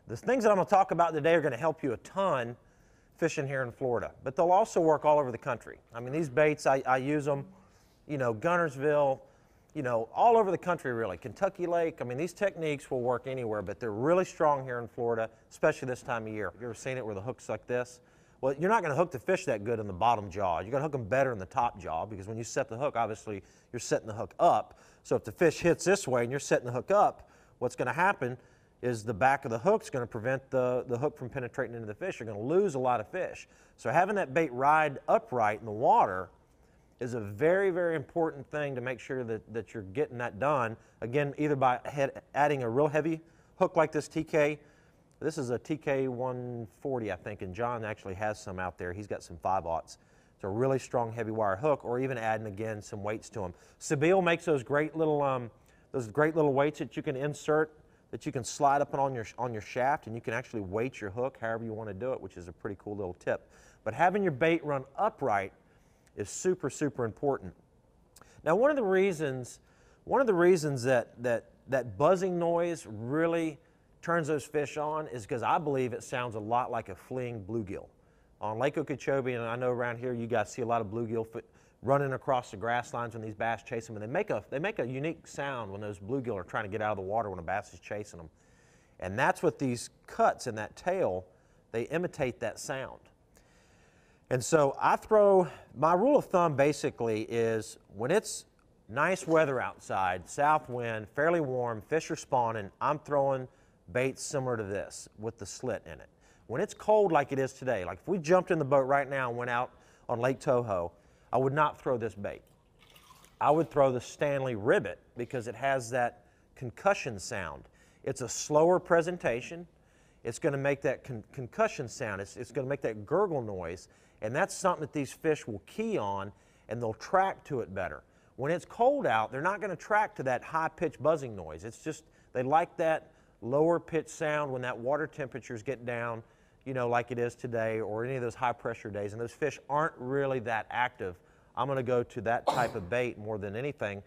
The things that I'm going to talk about today are going to help you a ton fishing here in Florida, but they'll also work all over the country. I mean, these baits, I use them, you know, Guntersville, you know, all over the country really. Kentucky Lake, I mean, these techniques will work anywhere, but they're really strong here in Florida, especially this time of year. You ever seen it where the hook's like this? Well, you're not going to hook the fish that good in the bottom jaw. You're going to hook them better in the top jaw, because when you set the hook, obviously, you're setting the hook up. So if the fish hits this way and you're setting the hook up, what's going to happen is the back of the hook's going to prevent the hook from penetrating into the fish. You're going to lose a lot of fish. So having that bait ride upright in the water is a very, very important thing to make sure that you're getting that done. Again, either by adding a real heavy hook like this TK. This is a TK 140, I think, and John actually has some out there. He's got some 5/0s. It's a really strong heavy wire hook, or even adding, again, some weights to them. Sebile makes those great little weights that you can insert, that you can slide up on your shaft, and you can actually weight your hook however you want to do it, which is a pretty cool little tip. But having your bait run upright is super, super important. Now, one of the reasons that buzzing noise really turns those fish on is because I believe it sounds a lot like a fleeing bluegill. On Lake Okeechobee, and I know around here you guys see a lot of bluegill running across the grass lines when these bass chase them, and they make a unique sound when those bluegill are trying to get out of the water when a bass is chasing them. And that's what these cuts in that tail, they imitate that sound. And so my rule of thumb basically is when it's nice weather outside, south wind, fairly warm, fish are spawning, I'm throwing baits similar to this with the slit in it. When it's cold like it is today, like if we jumped in the boat right now and went out on Lake Toho, I would not throw this bait. I would throw the Stanley Ribbit because it has that concussion sound. It's a slower presentation. It's going to make that concussion sound. It's going to make that gurgle noise, and that's something that these fish will key on, and they'll track to it better. When it's cold out, they're not going to track to that high-pitched buzzing noise. It's just, they like that lower-pitched sound when that water temperatures get down, you know, like it is today, or any of those high-pressure days, and those fish aren't really that active. I'm going to go to that type of bait more than anything.